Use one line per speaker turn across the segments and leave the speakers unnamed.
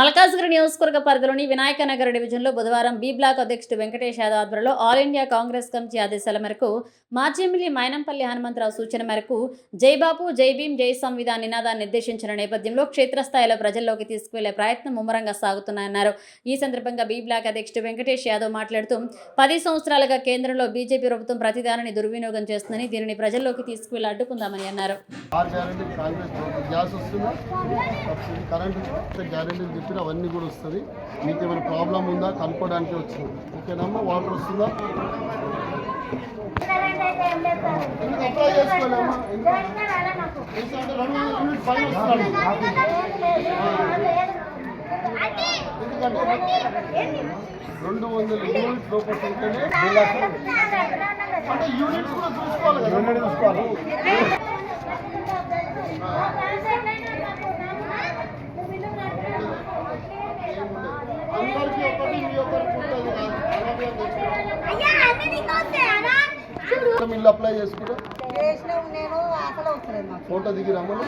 మల్కాజ్గిరి నియోజకవర్గ పరిధిలోని వినాయక నగర్ డివిజన్లో బుధవారం బి బ్లాక్ అధ్యక్షుడు వెంకటేష్ యాదవ్ ఆధ్వర్యంలో ఆల్ ఇండియా కాంగ్రెస్ కమిటీ ఆదేశాల మేరకు మాజీ ఎమ్మెల్యే మైనంపల్లి హనుమంతరావు సూచన మేరకు జై బాపు జై భీమ్ జై సంవిధాన్ నినాదాన్ని నిర్దేశించిన నేపథ్యంలో క్షేత్రస్థాయిలో ప్రజల్లోకి తీసుకువెళ్లే ప్రయత్నం ముమ్మరంగా సాగుతున్నాయన్నారు. ఈ సందర్భంగా బి బ్లాక్ అధ్యక్షుడు వెంకటేష్ యాదవ్ మాట్లాడుతూ 10 సంవత్సరాలుగా కేంద్రంలో బీజేపీ ప్రభుత్వం ప్రతిదానాన్ని దుర్వినియోగం చేస్తుందని దీనిని ప్రజల్లోకి తీసుకువెళ్లి అడ్డుకుందామని అన్నారు.
చెప్పిన అవన్నీ కూడా వస్తుంది. మీకు ఏమైనా ప్రాబ్లం ఉందా కనుక్కోవడానికి వచ్చింది. ఓకేనమ్మా, వాటర్ వస్తుందా అప్లై చేసుకోలేమ్మా. 200 యూనిట్స్ లోపల ఉంటేనే అంటే యూనిట్స్ కూడా చూసుకోవాలి కదా. అందరికీ ఒకటి మీ ఒకరికి ఉంటుంది ఇల్లు అప్లై చేసుకుంటే ఫోటో దిగి రమ్మని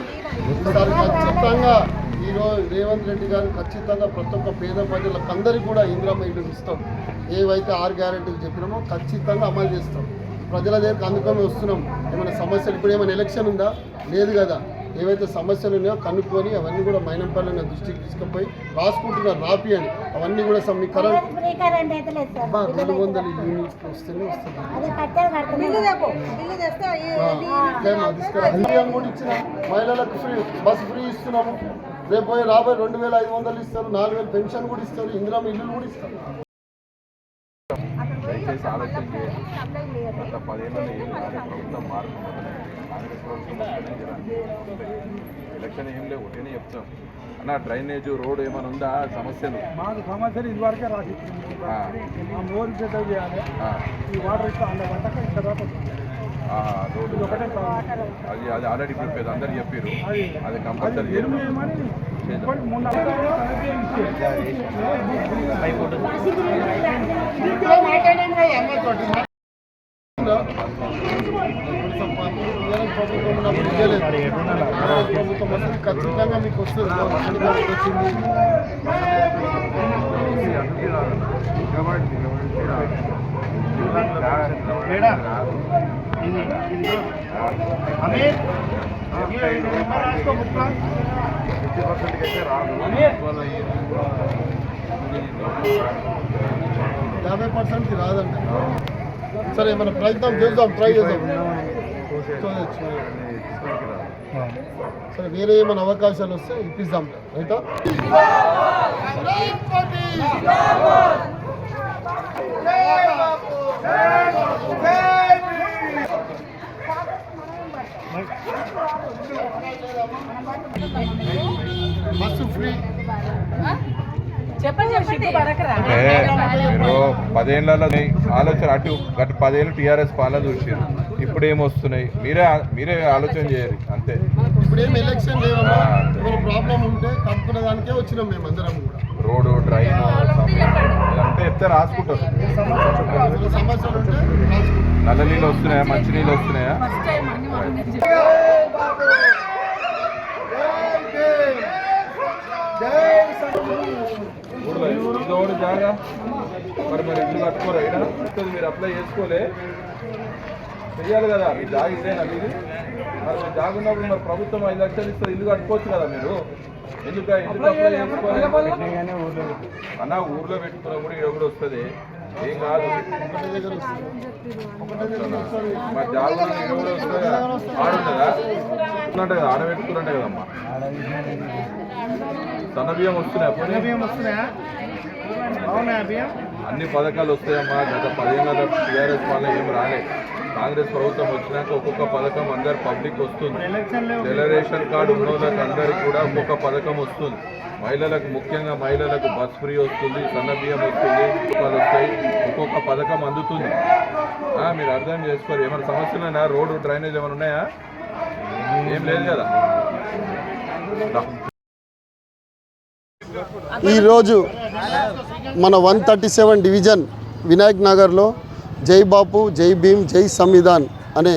ఒకసారి ఖచ్చితంగా ఈరోజు రేవంత్ రెడ్డి గారు ఖచ్చితంగా ప్రతి ఒక్క పేద ప్రజలకు అందరికీ కూడా ఇందిరమ్మ ఇల్లు ఇస్తాం. ఏవైతే 6 గ్యారెంటీలు చెప్పినామో ఖచ్చితంగా అమలు చేస్తాం. ప్రజల దగ్గరికి అందుకని వస్తున్నాం. ఏమైనా సమస్యలు ఇప్పుడు ఏమైనా ఎలక్షన్ ఉందా? లేదు కదా. ఏవైతే సమస్యలు ఉన్నాయో కనుక్కొని అవన్నీ కూడా మైనంపల్లి దృష్టికి తీసుకుపోయి రాసుకుంటున్నారు. రాపి అని అవన్నీ కూడా మీ కరెంట్ 200 యూనిట్స్ వస్తేనే వస్తుంది. కూడా ఇచ్చిన మహిళలకు ఫ్రీ బస్ ఫ్రీ ఇస్తున్నాము. రేపు రాబోయే 2500 ఇస్తారు, 4000 పెన్షన్ కూడా ఇస్తారు, ఇందిరమ్మ ఇల్లు కూడా ఇస్తారు.
దయచేసి ఆలోచన చేయండి. గత 10 ఏళ్ళలో ప్రభుత్వం మార్పు కాంగ్రెస్ ప్రభుత్వం ఎలక్షన్ ఏం లేవు. ఒకటేనే చెప్తాం అన్న, డ్రైనేజ్ రోడ్ ఏమైనా ఉందా? సమస్యలు
మాకు సమస్యలు ఇదివరకే రాసి మోర్ సెటిల్ చేయాలి. ఈ వాటర్ ఇస్తా
రోడ్డు అది ఆల్రెడీ ఇప్పుడు అందరు చెప్పారు. అది కంపల్సరీ
ఖచ్చితంగా మీకు వస్తుంది. రాదు. 50% రాదండి. సరే ఏమైనా ప్రయత్నం చేద్దాం, ట్రై చేద్దాం. సరే వేరే ఏమైనా అవకాశాలు వస్తే ఇప్పిస్తాం. రైటా బస్సు ఫ్రీ
మీరు 10 ఏళ్ళలో ఆలోచన అటు 10 ఏళ్ళు టీఆర్ఎస్ పాలన చూసారు. ఇప్పుడు ఏమొస్తున్నాయి మీరే ఆలోచన చేయాలి అంతే.
ఇప్పుడేం ఎలక్షన్ లేవమ్మా. ప్రాబ్లం ఉంటే కనుక్కునే దానికే వచ్చినాం మేము అందరం కూడా.
రోడ్డు డ్రైన్ అంటే చెప్తే రాసుకుంటారు.
సమస్యలు ఉంటే
నల్ల నీళ్ళు వస్తున్నాయా, మంచి నీళ్ళు వస్తున్నాయా? ఇదోడు జాగా మరి ఇల్లు కట్టుకోరా? ఇక్కడ మీరు అప్లై చేసుకోలే చెయ్యాలి కదా. మీ జాగ ఇదేనా మీది? మరి మీరు జాగ ఉన్నప్పుడు మరి ప్రభుత్వం 5 లక్షలు ఇస్తే ఇల్లు కట్టుకోవచ్చు కదా మీరు. ఎందుకు అప్లై చేసుకోవాలి అన్న? ఊర్లో పెట్టుకున్నా కూడా ఇక్కడ కూడా వస్తుంది, ఏం కాదు. మరి జాగ ఇక్కడ కూడా వస్తుంది. ఆడుంటుందా? అంటే ఆడ పెట్టుకున్నట్టే కదమ్మా. సన్న బియ్యం వస్తున్నాయా? అన్ని పథకాలు వస్తాయమ్మా. గత 10 ఏళ్ళ టీఆర్ఎస్ పాలన ఏం రాలే. కాంగ్రెస్ ప్రభుత్వం వచ్చినాక ఒక్కొక్క పథకం అందరు పబ్లిక్ వస్తుంది. రేషన్ కార్డు ఉన్న వాళ్ళకి అందరికి కూడా ఒక్కొక్క పథకం వస్తుంది. మహిళలకు ముఖ్యంగా మహిళలకు బస్ ఫ్రీ వస్తుంది, సన్న బియ్యం వస్తుంది, వస్తాయి, ఒక్కొక్క పథకం అందుతుంది. మీరు అర్థం చేసుకోరు. ఏమైనా సమస్యలు ఉన్నాయా? రోడ్డు డ్రైనేజ్ ఏమైనా ఉన్నాయా? ఏం లేదు కదా.
ఈరోజు మన 137 డివిజన్ వినాయక్ నగర్లో జై బాపు జై భీమ్ జై సంవిధాన్ అనే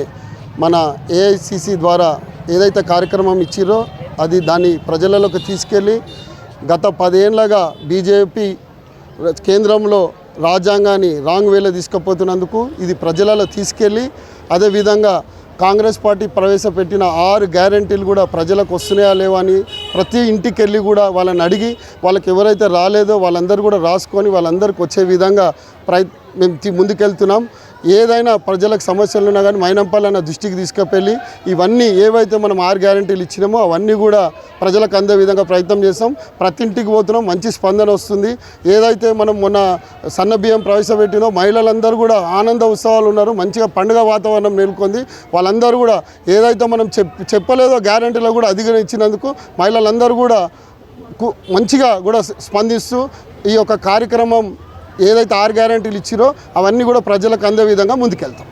మన ఏఐసిసి ద్వారా ఏదైతే కార్యక్రమం ఇచ్చిరో అది దాన్ని ప్రజలలోకి తీసుకెళ్ళి గత 10 ఏళ్ళగా బీజేపీ కేంద్రంలో రాజ్యాంగాన్ని రాంగ్ వేలో తీసుకుపోతున్నందుకు ఇది ప్రజలలో తీసుకెళ్ళి అదేవిధంగా కాంగ్రెస్ పార్టీ ప్రవేశపెట్టిన 6 గ్యారెంటీలు కూడా ప్రజలకు వస్తున్నాయా లేవా అని ప్రతి ఇంటికి వెళ్ళి కూడా వాళ్ళని అడిగి వాళ్ళకి ఎవరైతే రాలేదో వాళ్ళందరూ కూడా రాసుకొని వాళ్ళందరికీ వచ్చే విధంగా మేము ముందుకెళ్తున్నాం. ఏదైనా ప్రజలకు సమస్యలు ఉన్నా కానీ మైనంపల్లి అన్న దృష్టికి తీసుకువెళ్ళి ఇవన్నీ ఏవైతే మనం 6 గ్యారెంటీలు ఇచ్చినామో అవన్నీ కూడా ప్రజలకు అందే విధంగా ప్రయత్నం చేస్తాం. ప్రతి ఇంటికి పోతున్నాం, మంచి స్పందన వస్తుంది. ఏదైతే మనం మొన్న సన్నబియ్యం ప్రవేశపెట్టినో మహిళలందరూ కూడా ఆనంద ఉత్సవాలు ఉన్నారు, మంచిగా పండుగ వాతావరణం నెలకొంది. వాళ్ళందరూ కూడా ఏదైతే మనం చెప్పలేదో గ్యారెంటీలో కూడా అధిగా ఇచ్చినందుకు మహిళలందరూ కూడా మంచిగా కూడా స్పందిస్తూ ఈ యొక్క కార్యక్రమం ఏదైతే 6 గ్యారెంటీలు ఇచ్చిరో అవన్నీ కూడా ప్రజలకు అందే విధంగా ముందుకెళ్తాం.